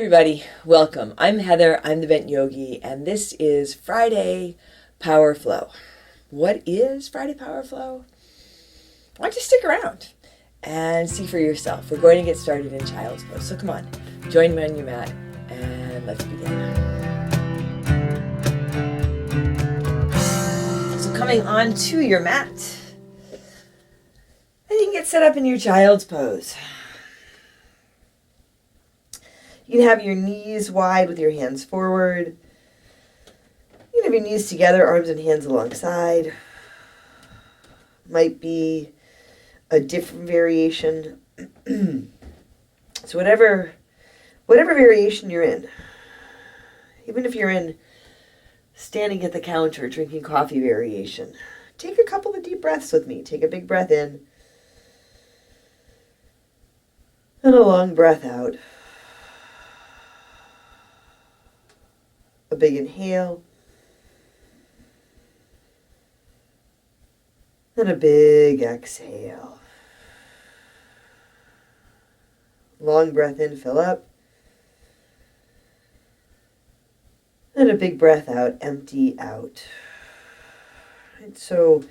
everybody, welcome. I'm Heather, I'm the Bent Yogi, and this is Friday Power Flow. What is Friday Power Flow? Why don't you stick around and see for yourself. We're going to get started in child's pose, so come on, join me on your mat and let's begin. So coming onto your mat, and you can get set up in your child's pose. You can have your knees wide with your hands forward. You can have your knees together, arms and hands alongside. Might be a different variation. So whatever variation you're in, even if you're in standing at the counter drinking coffee variation, take a couple of deep breaths with me. Take a big breath in and a long breath out. A big inhale, and a big exhale. Long breath in, fill up, and a big breath out, empty out. And so,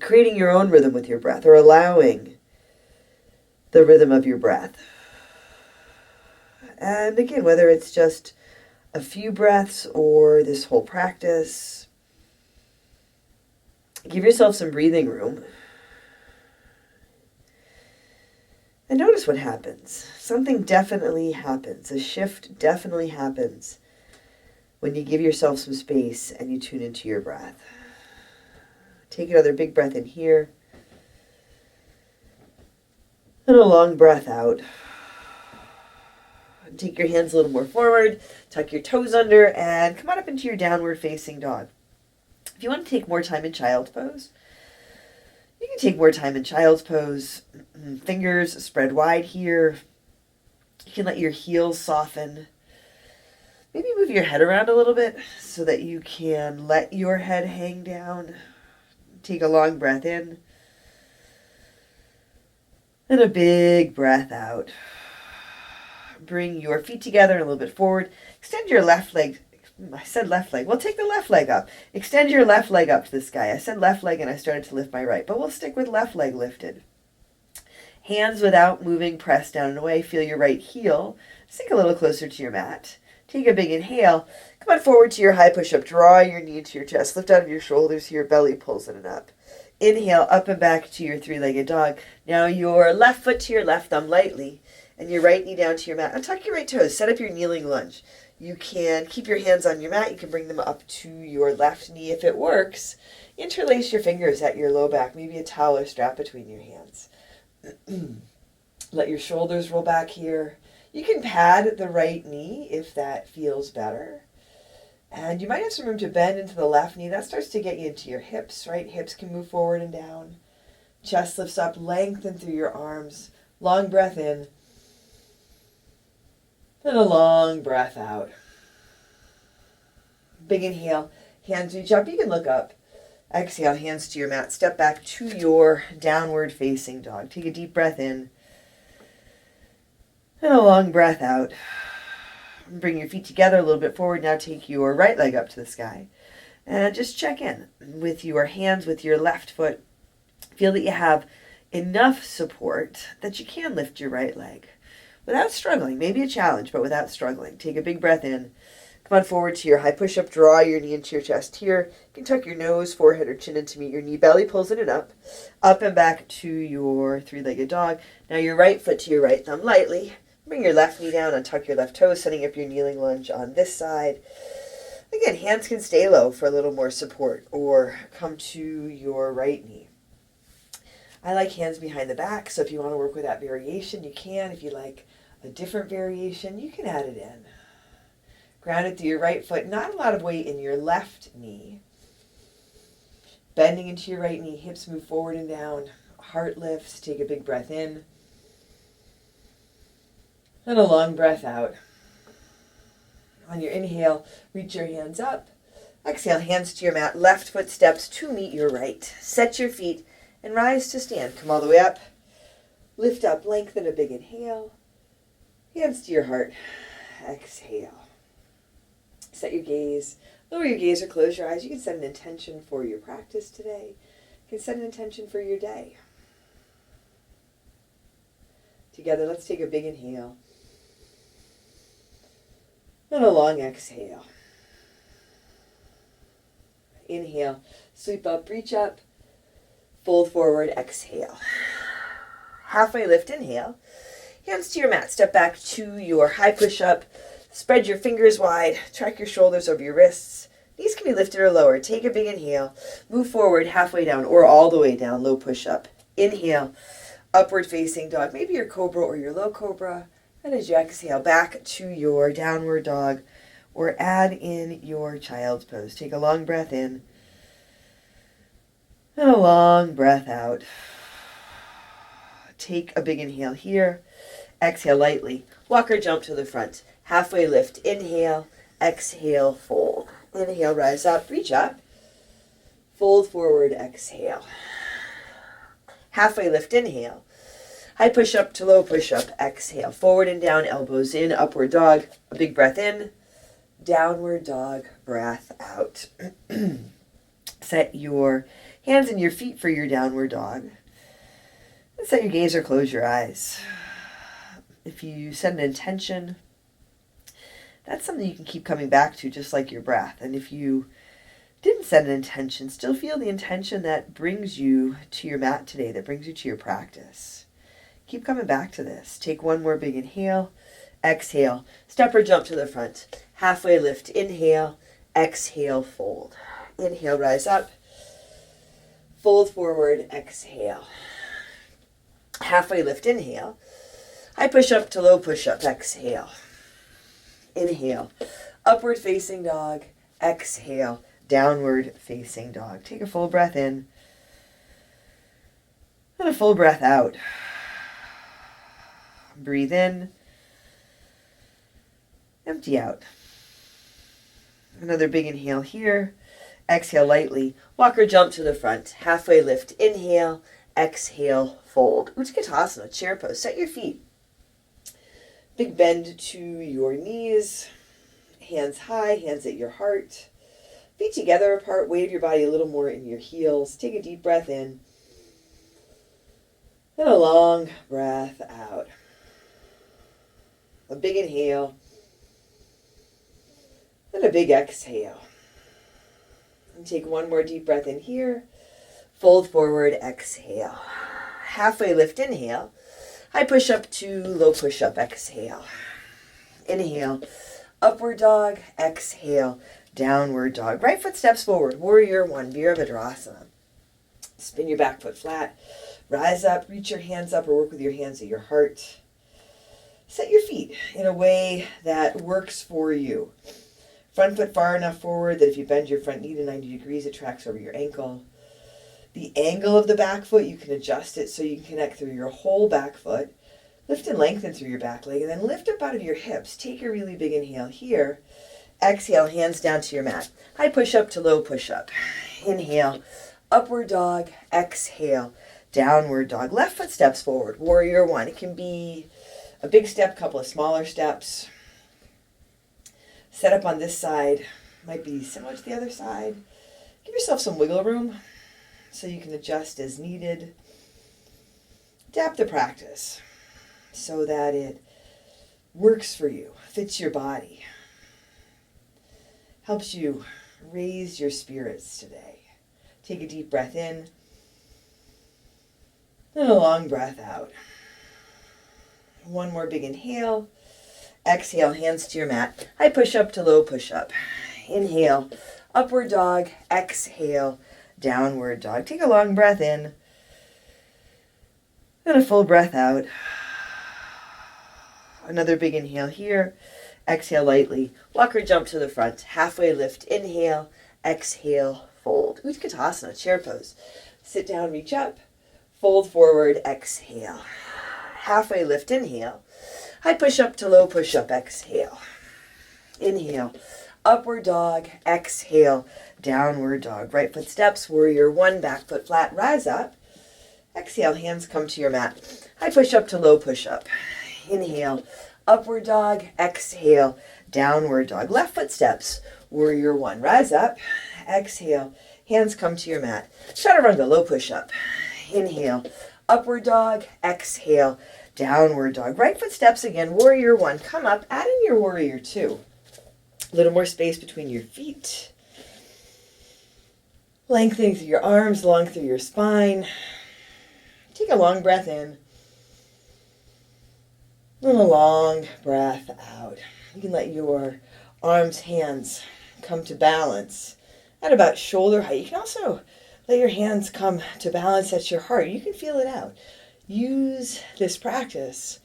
creating your own rhythm with your breath, or allowing the rhythm of your breath. And again, whether it's just a few breaths or this whole practice, give yourself some breathing room and notice what happens. Something definitely happens. A shift definitely happens when you give yourself some space and you tune into your breath. Take another big breath in here and a long breath out. Take your hands a little more forward, tuck your toes under, and come on up into your downward facing dog. If you want to take more time in child's pose, you can take more time in child's pose. Fingers spread wide here. You can let your heels soften. Maybe move your head around a little bit so that you can let your head hang down. Take a long breath in and a big breath out. Bring your feet together and a little bit forward. Extend your left leg. I said left leg. Well, take the left leg up. Extend your left leg up to the sky. I said left leg and I started to lift my right, but we'll stick with left leg lifted. Hands without moving, press down and away. Feel your right heel sink a little closer to your mat. Take a big inhale. Come on forward to your high push-up. Draw your knee into your chest. Lift out of your shoulders. Your belly pulls in and up. Inhale, up and back to your three-legged dog. Now your left foot to your left thumb lightly, and your right knee down to your mat. Untuck your right toes. Set up your kneeling lunge. You can keep your hands on your mat. You can bring them up to your left knee if it works. Interlace your fingers at your low back. Maybe a towel or strap between your hands. Let your shoulders roll back here. You can pad the right knee if that feels better. And you might have some room to bend into the left knee. That starts to get you into your hips, right? Hips can move forward and down. Chest lifts up, lengthen through your arms. Long breath in. And a long breath out. Big inhale. Hands reach up. You can look up. Exhale, hands to your mat. Step back to your downward facing dog. Take a deep breath in. And a long breath out. Bring your feet together a little bit forward. Now take your right leg up to the sky. And just check in with your hands, with your left foot. Feel that you have enough support that you can lift your right leg without struggling. Maybe a challenge, but without struggling. Take a big breath in. Come on forward to your high push-up. Draw your knee into your chest here. You can tuck your nose, forehead, or chin in to meet your knee. Belly pulls in and up. Up and back to your three-legged dog. Now your right foot to your right thumb lightly. Bring your left knee down and tuck your left toes, setting up your kneeling lunge on this side. Again, hands can stay low for a little more support or come to your right knee. I like hands behind the back, so if you want to work with that variation, you can. If you like a different variation, you can add it in. Grounded through your right foot, not a lot of weight in your left knee. Bending into your right knee, hips move forward and down. Heart lifts, take a big breath in. And a long breath out. On your inhale, reach your hands up. Exhale, hands to your mat. Left foot steps to meet your right. Set your feet and rise to stand. Come all the way up. Lift up, lengthen a big inhale. Hands to your heart. Exhale. Set your gaze. Lower your gaze or close your eyes. You can set an intention for your practice today. You can set an intention for your day. Together, let's take a big inhale. And a long exhale. Inhale, sweep up, reach up, fold forward, exhale. Halfway lift, inhale. Hands to your mat, step back to your high push-up. Spread your fingers wide, track your shoulders over your wrists. Knees can be lifted or lowered. Take a big inhale, move forward halfway down or all the way down, low push-up. Inhale, upward facing dog, maybe your cobra or your low cobra. And as you exhale, back to your downward dog or add in your child's pose. Take a long breath in and a long breath out. Take a big inhale here. Exhale lightly. Walk or jump to the front. Halfway lift. Inhale. Exhale. Fold. Inhale. Rise up. Reach up. Fold forward. Exhale. Halfway lift. Inhale. High push up to low push up. Exhale. Forward and down. Elbows in. Upward dog. A big breath in. Downward dog. Breath out. Set your hands and your feet for your downward dog. And set your gaze or close your eyes. If you set an intention, that's something you can keep coming back to, just like your breath. And if you didn't set an intention, still feel the intention that brings you to your mat today, that brings you to your practice. Keep coming back to this. Take one more big inhale. Exhale. Step or jump to the front. Halfway lift. Inhale. Exhale. Fold. Inhale. Rise up. Fold forward. Exhale. Halfway lift. Inhale. High push up to low push up. Exhale. Inhale. Upward facing dog. Exhale. Downward facing dog. Take a full breath in. And a full breath out. Breathe in. Empty out. Another big inhale here. Exhale lightly. Walk or jump to the front. Halfway lift. Inhale. Exhale. Fold. Utkatasana. Chair pose. Set your feet. Big bend to your knees. Hands high. Hands at your heart. Feet together apart. Weight of your body a little more in your heels. Take a deep breath in. And a long breath out. A big inhale. And a big exhale. And take one more deep breath in here. Fold forward, exhale. Halfway lift, inhale. High push up to low push up, exhale. Inhale, upward dog, exhale, downward dog. Right foot steps forward, warrior one, Virabhadrasana. Spin your back foot flat. Rise up, reach your hands up or work with your hands at your heart. Set your feet in a way that works for you. Front foot far enough forward that if you bend your front knee to 90 degrees, it tracks over your ankle. The angle of the back foot, you can adjust it so you can connect through your whole back foot. Lift and lengthen through your back leg, and then lift up out of your hips. Take a really big inhale here. Exhale, hands down to your mat. High push up to low push up. Inhale, upward dog. Exhale, downward dog. Left foot steps forward, warrior one. It can be a big step, couple of smaller steps. Set up on this side. Might be similar to the other side. Give yourself some wiggle room so you can adjust as needed. Adapt the practice so that it works for you, fits your body, helps you raise your spirits today. Take a deep breath in and a long breath out. One more big inhale. Exhale, hands to your mat. High push up to low push up. Inhale, upward dog. Exhale, downward dog. Take a long breath in and a full breath out. Another big inhale here. Exhale lightly. Walk or jump to the front. Halfway lift. Inhale. Exhale. Fold. Utkatasana. Chair pose. Sit down. Reach up. Fold forward. Exhale. Halfway lift. Inhale. High push up to low push up. Exhale. Inhale. Upward dog. Exhale. Downward dog. Right foot steps. Warrior one. Back foot flat. Rise up. Exhale. Hands come to your mat. High push up to low push up. Inhale. upward dog, exhale, downward dog. Left foot steps, warrior one. Rise up, exhale, hands come to your mat. Chaturanga, low push-up. Inhale, upward dog, exhale, downward dog. Right foot steps again, warrior one. Come up, add in your warrior two. A little more space between your feet. Lengthening through your arms, long through your spine. Take a long breath in. And a long breath out. You can let your arms, hands come to balance at about shoulder height. You can also let your hands come to balance at your heart. You can feel it out. Use this practice,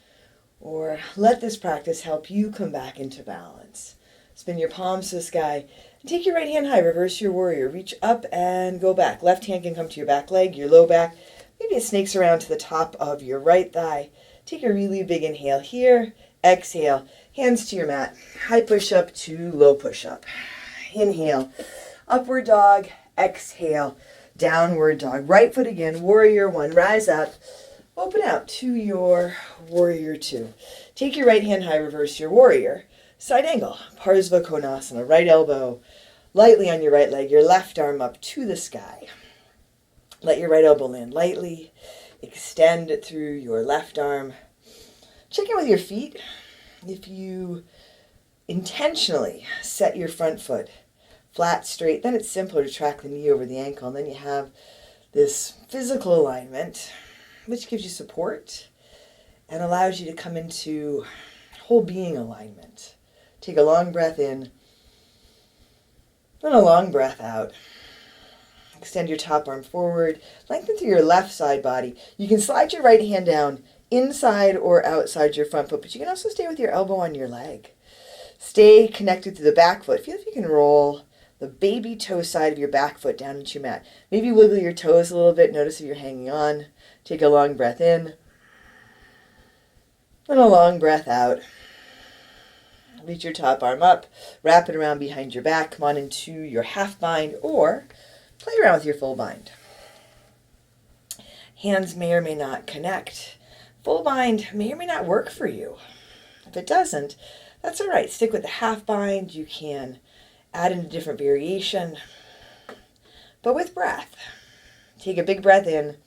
or let this practice help you come back into balance. Spin your palms to the sky. And take your right hand high. Reverse your warrior. Reach up and go back. Left hand can come to your back leg, your low back. Maybe it snakes around to the top of your right thigh. Take a really big inhale here. Exhale. Hands to your mat. High push-up to low push-up. Inhale. Upward dog. Exhale. Downward dog. Right foot again. Warrior one. Rise up. Open out to your warrior two. Take your right hand high. Reverse your warrior. Side angle. Parsva Konasana. Right elbow lightly on your right leg. Your left arm up to the sky. Let your right elbow land lightly. Extend it through your left arm. Check in with your feet. If you intentionally set your front foot flat, straight, then it's simpler to track the knee over the ankle. And then you have this physical alignment, which gives you support and allows you to come into whole being alignment. Take a long breath in and a long breath out. Extend your top arm forward. Lengthen through your left side body. You can slide your right hand down inside or outside your front foot, but you can also stay with your elbow on your leg. Stay connected to the back foot. Feel if you can roll the baby toe side of your back foot down into your mat. Maybe wiggle your toes a little bit. Notice if you're hanging on. Take a long breath in and a long breath out. Reach your top arm up. Wrap it around behind your back. Come on into your half bind or play around with your full bind. Hands may or may not connect. Full bind may or may not work for you. If it doesn't, that's all right. Stick with the half bind. You can add in a different variation, but with breath. Take a big breath in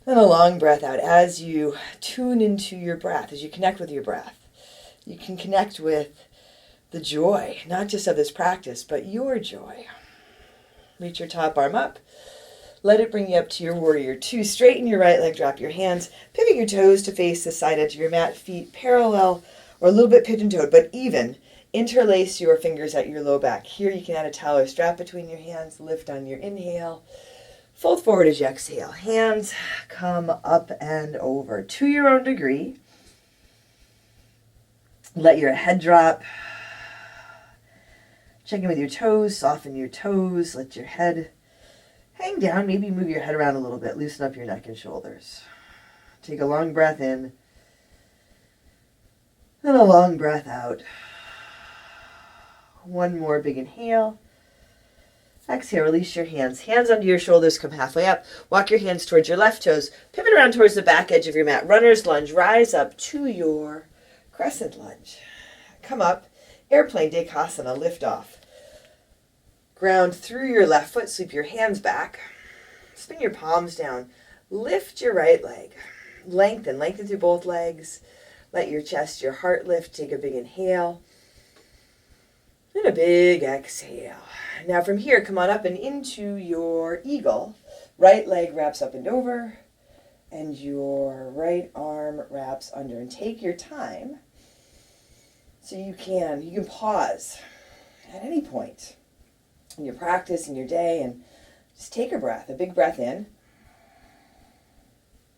and a long breath out. As you tune into your breath, as you connect with your breath, you can connect with the joy, not just of this practice, but your joy. Reach your top arm up. Let it bring you up to your warrior two. Straighten your right leg, drop your hands. Pivot your toes to face the side edge of your mat. Feet parallel or a little bit pigeon-toed, but even. Interlace your fingers at your low back. Here you can add a towel or strap between your hands. Lift on your inhale. Fold forward as you exhale. Hands come up and over to your own degree. Let your head drop. Check in with your toes. Soften your toes. Let your head hang down. Maybe move your head around a little bit. Loosen up your neck and shoulders. Take a long breath in and a long breath out. One more big inhale. Exhale, release your hands. Hands under your shoulders, come halfway up. Walk your hands towards your left toes. Pivot around towards the back edge of your mat. Runner's lunge. Rise up to your crescent lunge. Come up. Airplane Dekasana. Lift off. Ground through your left foot. Sweep your hands back. Spin your palms down. Lift your right leg. Lengthen. Lengthen through both legs. Let your chest, your heart lift. Take a big inhale. And a big exhale. Now from here, come on up and into your eagle. Right leg wraps up and over. And your right arm wraps under. And take your time. So you can pause at any point in your practice, in your day, and just take a breath. A big breath in.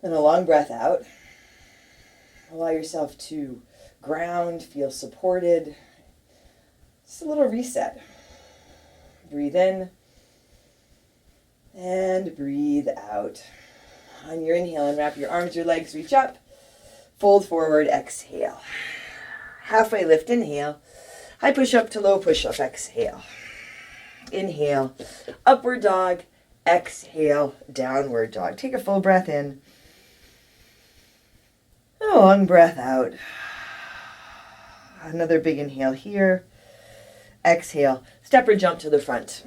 And a long breath out. Allow yourself to ground, feel supported. Just a little reset. Breathe in and breathe out. On your inhale, unwrap your arms, your legs, reach up. Fold forward, exhale. Halfway lift, inhale. High push up to low push up, exhale. Inhale, upward dog, exhale, downward dog. Take a full breath in. And a long breath out. Another big inhale here. Exhale. Step or jump to the front.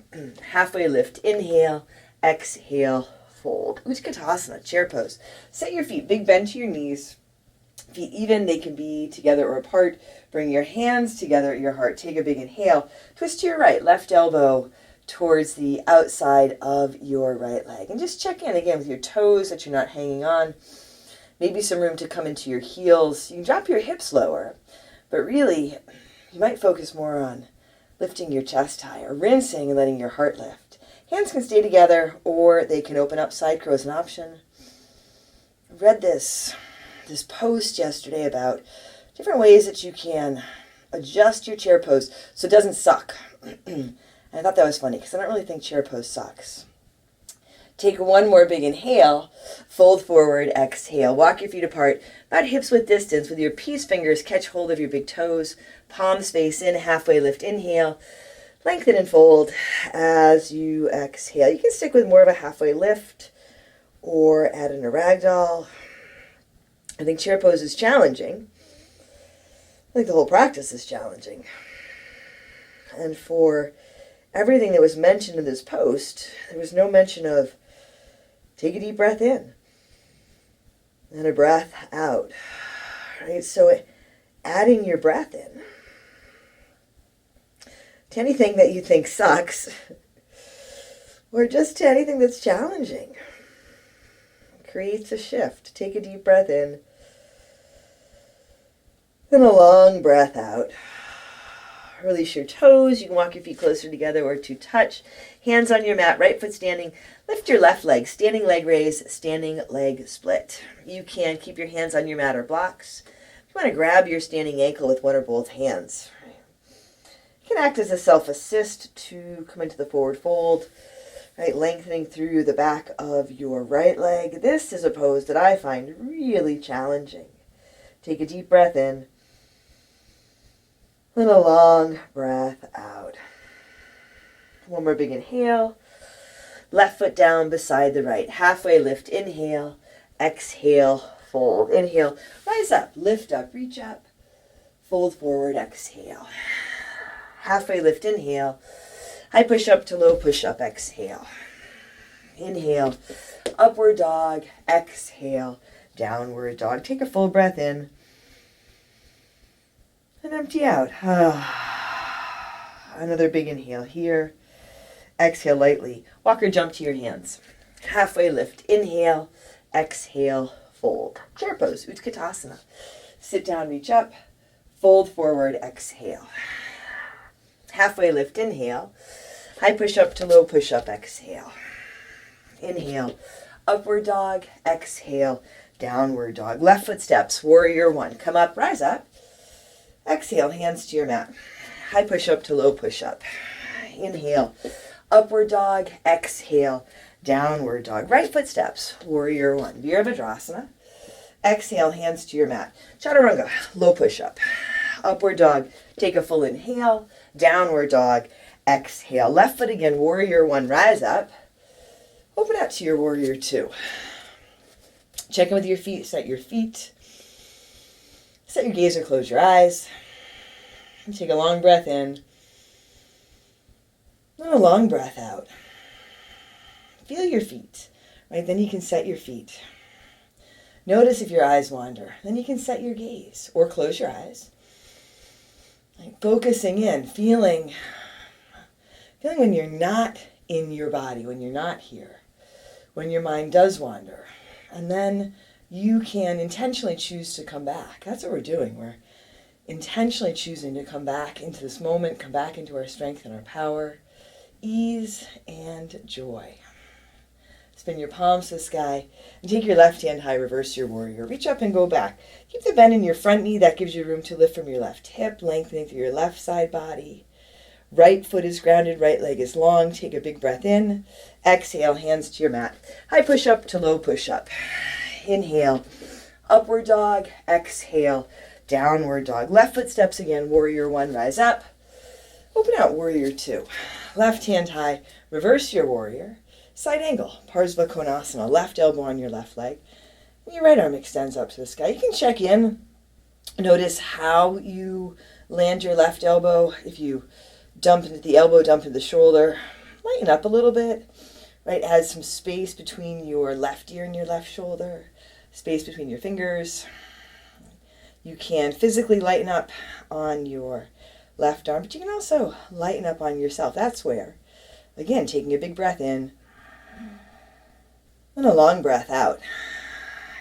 Halfway lift. Inhale. Exhale. Fold. Utkatasana, chair pose. Set your feet. Big bend to your knees. Feet even. They can be together or apart. Bring your hands together at your heart. Take a big inhale. Twist to your right. Left elbow towards the outside of your right leg. And just check in again with your toes that you're not hanging on. Maybe some room to come into your heels. You can drop your hips lower. But really, you might focus more on lifting your chest higher, rinsing and letting your heart lift. Hands can stay together or they can open up. Side crow is an option. I read this post yesterday about different ways that you can adjust your chair pose so it doesn't suck. And I thought that was funny because I don't really think chair pose sucks. Take one more big inhale, fold forward, exhale. Walk your feet apart, about hips width distance. With your peace fingers, catch hold of your big toes, palms face in, halfway lift, inhale. Lengthen and fold as you exhale. You can stick with more of a halfway lift or add in a ragdoll. I think chair pose is challenging. I think the whole practice is challenging. And for everything that was mentioned in this post, there was no mention of take a deep breath in and a breath out. Right? So adding your breath in to anything that you think sucks or just to anything that's challenging creates a shift. Take a deep breath in, then a long breath out. Release your toes. You can walk your feet closer together or to touch. Hands on your mat, right foot standing. Lift your left leg, standing leg raise, standing leg split. You can keep your hands on your mat or blocks. You want to grab your standing ankle with one or both hands. You can act as a self-assist to come into the forward fold, right? Lengthening through the back of your right leg. This is a pose that I find really challenging. Take a deep breath in. Then a long breath out. One more big inhale. Left foot down beside the right. Halfway lift. Inhale. Exhale. Fold. Inhale. Rise up. Lift up. Reach up. Fold forward. Exhale. Halfway lift. Inhale. High push up to low push up. Exhale. Inhale. Upward dog. Exhale. Downward dog. Take a full breath in. And empty out. Another big inhale here. Exhale lightly. Walk or jump to your hands. Halfway lift. Inhale. Exhale. Fold. Chair pose. Utkatasana. Sit down. Reach up. Fold forward. Exhale. Halfway lift. Inhale. High push up to low push up. Exhale. Inhale. Upward dog. Exhale. Downward dog. Left foot steps. Warrior one. Come up. Rise up. Exhale, hands to your mat. High push up to low push up. Inhale, upward dog. Exhale, downward dog. Right foot steps, warrior one. Virabhadrasana. Exhale, hands to your mat. Chaturanga, low push up. Upward dog, take a full inhale. Downward dog, exhale. Left foot again, warrior one. Rise up. Open out to your warrior two. Check in with your feet, set your feet. Set your gaze or close your eyes. And take a long breath in. And a long breath out. Feel your feet. Right? Then you can set your feet. Notice if your eyes wander. Then you can set your gaze or close your eyes. Right? Focusing in, feeling when you're not in your body, when you're not here, when your mind does wander. And then you can intentionally choose to come back. That's what we're doing. We're intentionally choosing to come back into this moment, come back into our strength and our power, ease and joy. Spin your palms to the sky and take your left hand high, reverse your warrior. Reach up and go back. Keep the bend in your front knee. That gives you room to lift from your left hip, lengthening through your left side body. Right foot is grounded, right leg is long. Take a big breath in. Exhale, hands to your mat. High push up to low push up. Inhale, upward dog. Exhale, downward dog. Left foot steps again, warrior one, rise up. Open out, warrior two. Left hand high, reverse your warrior. Side angle, Parsva Konasana. Left elbow on your left leg. Your right arm extends up to the sky. You can check in. Notice how you land your left elbow. If you dump into the elbow, dump into the shoulder, lighten up a little bit. Right, add some space between your left ear and your left shoulder, space between your fingers. You can physically lighten up on your left arm, but you can also lighten up on yourself. That's where, again, taking a big breath in and a long breath out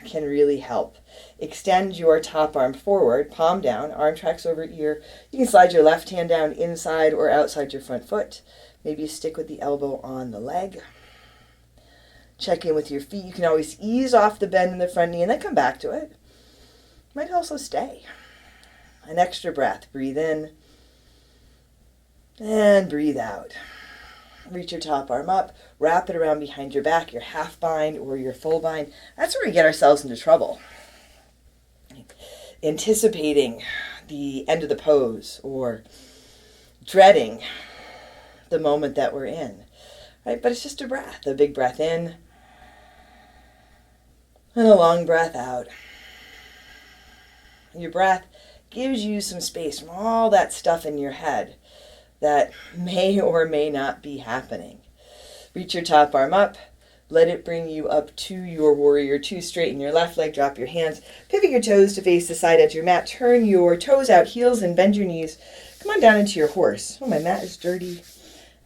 can really help. Extend your top arm forward, palm down, arm tracks over ear. You can slide your left hand down inside or outside your front foot. Maybe you stick with the elbow on the leg. Check in with your feet. You can always ease off the bend in the front knee and then come back to it. Might also stay. An extra breath. Breathe in and breathe out. Reach your top arm up, wrap it around behind your back, your half bind or your full bind. That's where we get ourselves into trouble. Anticipating the end of the pose or dreading the moment that we're in. Right? But it's just a breath. A big breath in and a long breath out. Your breath gives you some space from all that stuff in your head that may or may not be happening. Reach your top arm up. Let it bring you up to your warrior two. Straighten your left leg. Drop your hands. Pivot your toes to face the side edge of your mat. Turn your toes out, heels, and bend your knees. Come on down into your horse. Oh, my mat is dirty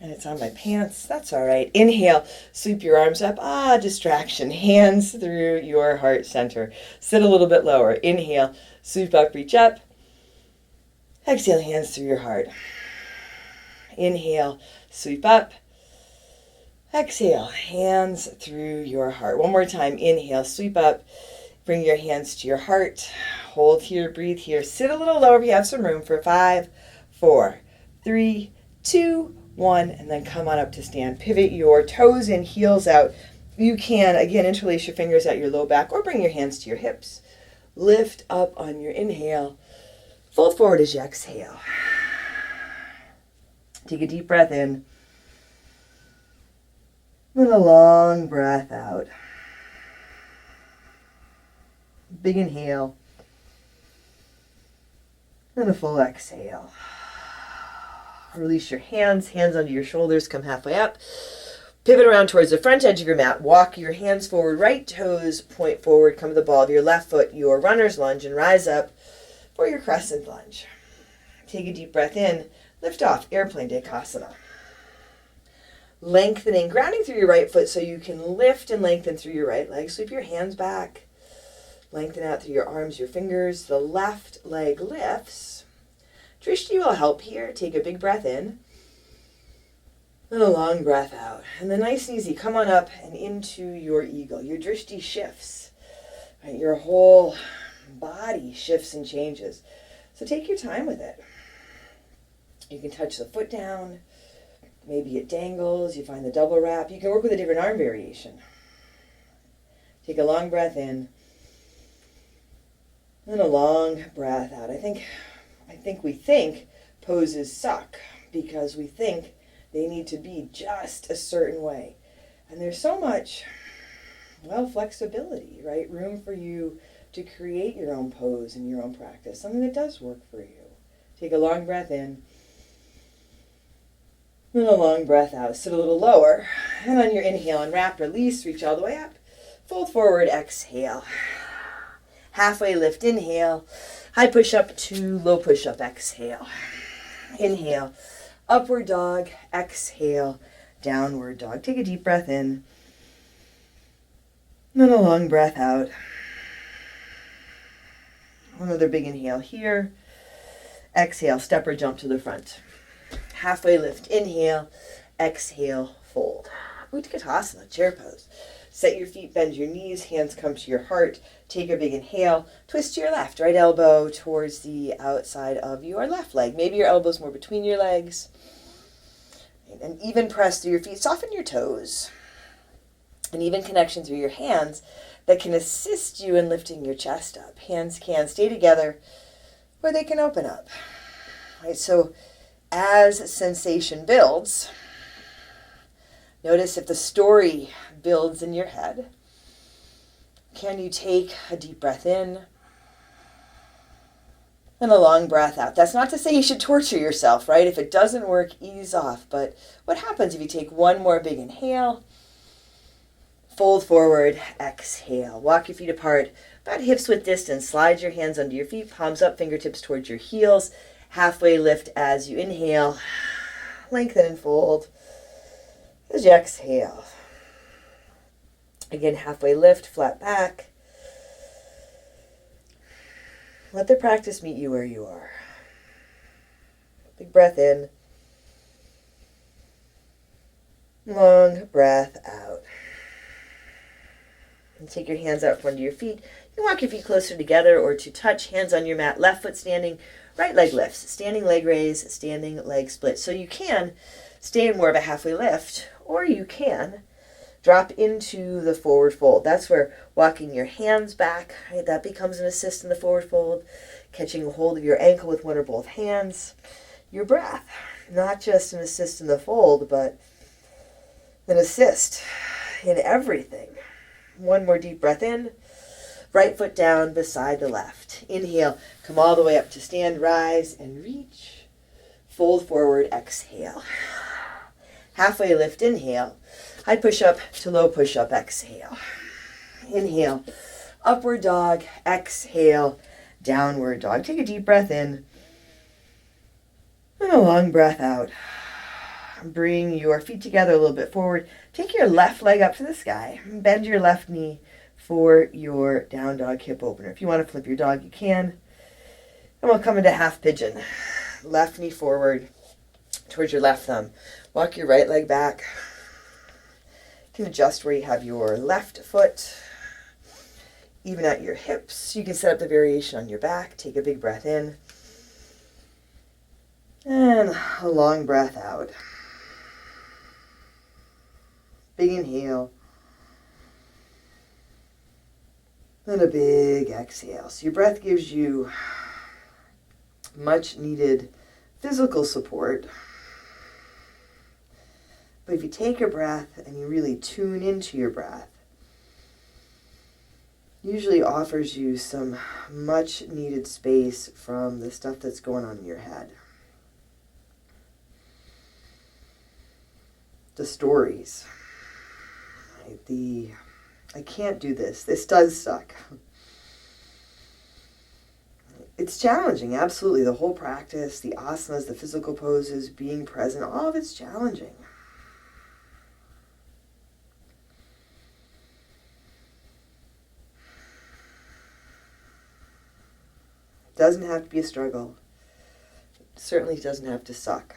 and it's on my pants. That's all right. Inhale. Sweep your arms up. Distraction. Hands through your heart center. Sit a little bit lower. Inhale. Sweep up, reach up. Exhale, hands through your heart. Inhale, sweep up. Exhale, hands through your heart. One more time. Inhale, sweep up. Bring your hands to your heart. Hold here, breathe here. Sit a little lower if you have some room for 5, 4, 3, 2, 1. And then come on up to stand. Pivot your toes and heels out. You can, again, interlace your fingers at your low back or bring your hands to your hips. Lift up on your inhale. Fold forward as you exhale. Take a deep breath in. And a long breath out. Big inhale. And a full exhale. Release your hands under your shoulders, come halfway up. Pivot around towards the front edge of your mat. Walk your hands forward, right toes point forward, come to the ball of your left foot, your runner's lunge, and rise up for your crescent lunge. Take a deep breath in. Lift off, airplane Dekasana. Lengthening, grounding through your right foot so you can lift and lengthen through your right leg. Sweep your hands back. Lengthen out through your arms, your fingers. The left leg lifts. Drishti will help here. Take a big breath in. And a long breath out. And then nice and easy, come on up and into your eagle. Your drishti shifts. Right? Your whole body shifts and changes. So take your time with it. You can touch the foot down. Maybe it dangles. You find the double wrap. You can work with a different arm variation. Take a long breath in. And a long breath out. I think we think poses suck because we think they need to be just a certain way. And there's so much, flexibility, right? Room for you to create your own pose and your own practice, something that does work for you. Take a long breath in. And a long breath out. Sit a little lower. And on your inhale, unwrap, release, reach all the way up. Fold forward, exhale. Halfway lift, inhale. High push up to low push up, exhale. Inhale, upward dog, exhale, downward dog. Take a deep breath in. And a long breath out. Another big inhale here. Exhale, step or jump to the front. Halfway lift, inhale, exhale, fold. Utkatasana, chair pose. Set your feet, bend your knees, hands come to your heart. Take a big inhale, twist to your left, right elbow towards the outside of your left leg. Maybe your elbow's more between your legs. And even press through your feet, soften your toes. An even connection through your hands that can assist you in lifting your chest up. Hands can stay together or they can open up. Right, so as sensation builds, notice if the story builds in your head. Can you take a deep breath in and a long breath out? That's not to say you should torture yourself, right? If it doesn't work, ease off. But what happens if you take one more big inhale, fold forward, exhale. Walk your feet apart, about hips width distance. Slide your hands under your feet, palms up, fingertips towards your heels. Halfway lift as you inhale. Lengthen and fold as you exhale. Again, halfway lift, flat back. Let the practice meet you where you are. Big breath in. Long breath out. And take your hands out from under your feet. You can walk your feet closer together or to touch, hands on your mat, left foot standing, right leg lifts, standing leg raise, standing leg split. So you can stay in more of a halfway lift, or you can drop into the forward fold. That's where walking your hands back, right, that becomes an assist in the forward fold. Catching a hold of your ankle with one or both hands. Your breath, not just an assist in the fold, but an assist in everything. One more deep breath in. Right foot down beside the left. Inhale, come all the way up to stand, rise and reach. Fold forward, exhale. Halfway lift, inhale. High push-up to low push-up, exhale. Inhale, upward dog, exhale, downward dog. Take a deep breath in and a long breath out. Bring your feet together a little bit forward. Take your left leg up to the sky. Bend your left knee for your down dog hip opener. If you want to flip your dog, you can. And we'll come into half pigeon. Left knee forward towards your left thumb. Walk your right leg back. You can adjust where you have your left foot. Even at your hips. You can set up the variation on your back. Take a big breath in. And a long breath out. Big inhale. And a big exhale. So your breath gives you much needed physical support. But if you take a breath and you really tune into your breath, usually offers you some much needed space from the stuff that's going on in your head. The stories. I can't do this. This does suck. It's challenging, absolutely. The whole practice, the asanas, the physical poses, being present, all of it's challenging. It doesn't have to be a struggle. It certainly doesn't have to suck.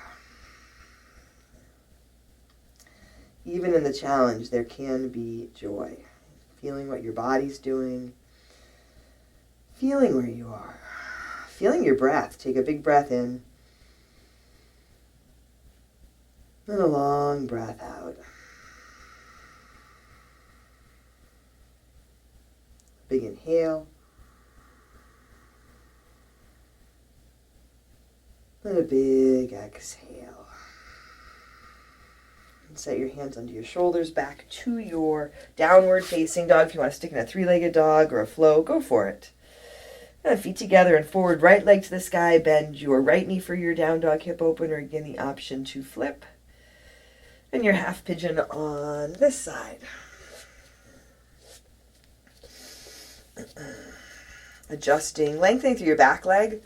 Even in the challenge, there can be joy. Feeling what your body's doing. Feeling where you are. Feeling your breath. Take a big breath in. And a long breath out. Big inhale. And a big exhale. And set your hands under your shoulders, back to your downward facing dog. If you want to stick in a three-legged dog or a flow, go for it. And feet together and forward, right leg to the sky. Bend your right knee for your down dog hip opener. Again, the option to flip. And your half pigeon on this side. Adjusting, lengthening through your back leg.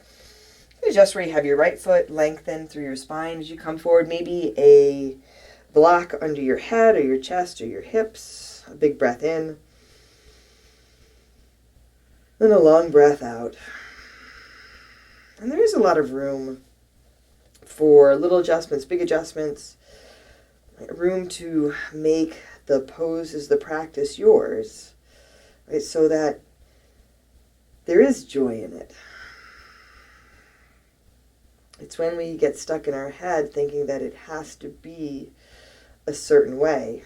Adjust where you have your right foot, lengthen through your spine as you come forward. Maybe a block under your head or your chest or your hips. A big breath in. And a long breath out. And there is a lot of room for little adjustments, big adjustments. Room to make the poses, the practice yours. Right, so that there is joy in it. It's when we get stuck in our head thinking that it has to be a certain way.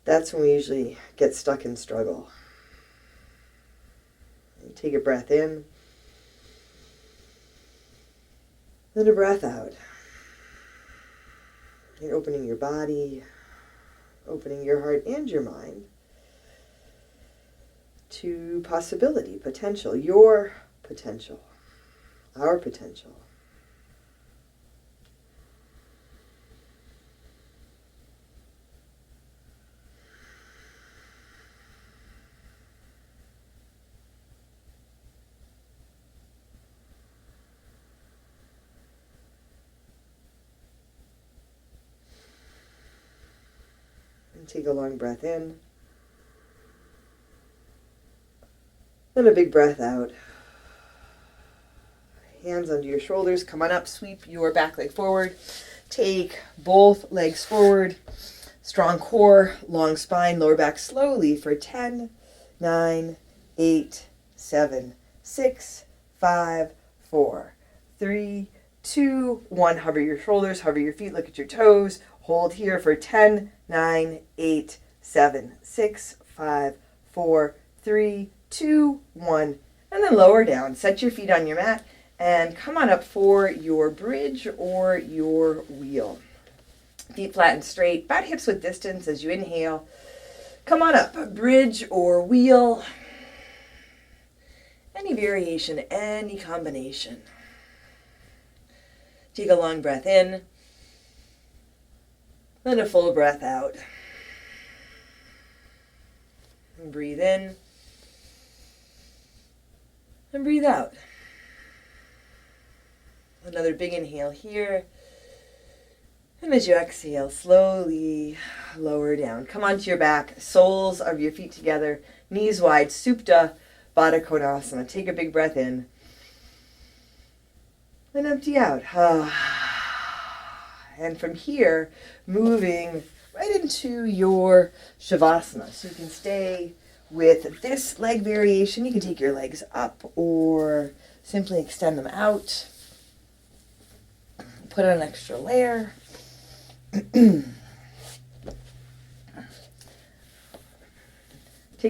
That's when we usually get stuck in struggle. You take a breath in, then a breath out. You're opening your body, opening your heart and your mind to possibility, potential, your potential, our potential. And take a long breath in. Then a big breath out. Hands under your shoulders. Come on up. Sweep your back leg forward. Take both legs forward. Strong core, long spine, lower back slowly for 10, 9, 8, 7, 6, 5, 4, 3, 2, 1. Hover your shoulders, hover your feet, look at your toes. Hold here for 10, 9, 8, 7, 6, 5, 4, 3, 2, 1. And then lower down. Set your feet on your mat and come on up for your bridge or your wheel. Feet flat and straight, about hips width distance as you inhale. Come on up, bridge or wheel. Any variation, any combination. Take a long breath in. Then a full breath out. And breathe in. And breathe out. Another big inhale here. And as you exhale, slowly lower down. Come onto your back, soles of your feet together, knees wide, Supta Baddha Konasana. Take a big breath in. And empty out. And from here, moving right into your Shavasana. So you can stay with this leg variation. You can take your legs up or simply extend them out. Put on an extra layer. Take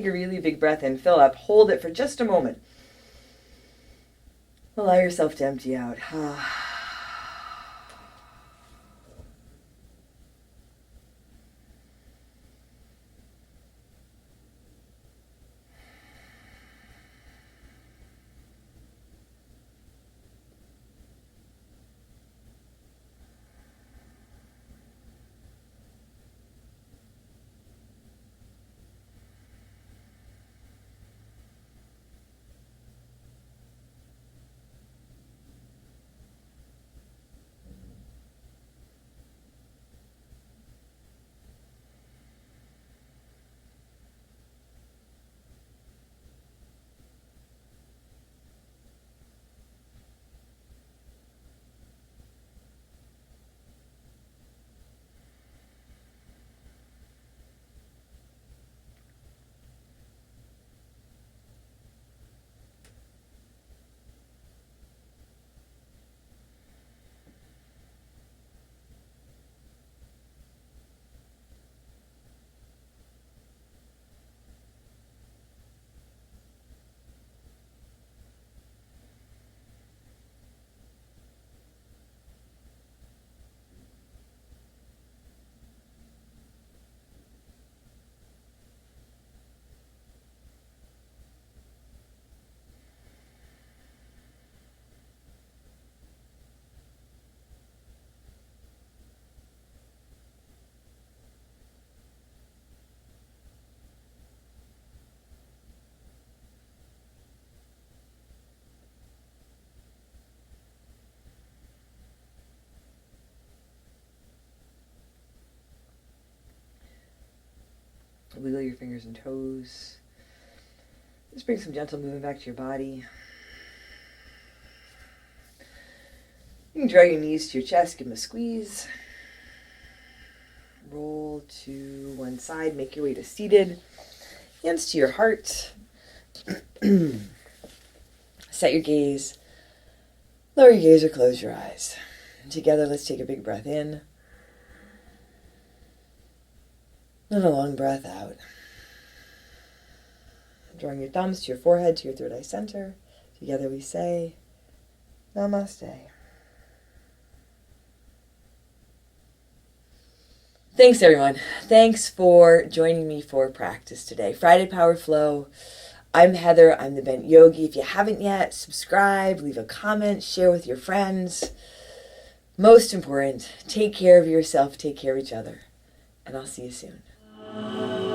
a really big breath in, fill up, hold it for just a moment. Allow yourself to empty out. Wiggle your fingers and toes. Just bring some gentle movement back to your body. You can draw your knees to your chest, give them a squeeze. Roll to one side, make your way to seated. Hands to your heart. Set your gaze. Lower your gaze or close your eyes. Together, let's take a big breath in. And a long breath out. Drawing your thumbs to your forehead, to your third eye center. Together we say, Namaste. Thanks, everyone. Thanks for joining me for practice today. Friday Power Flow. I'm Heather. I'm the Bent Yogi. If you haven't yet, subscribe, leave a comment, share with your friends. Most important, take care of yourself, take care of each other. And I'll see you soon.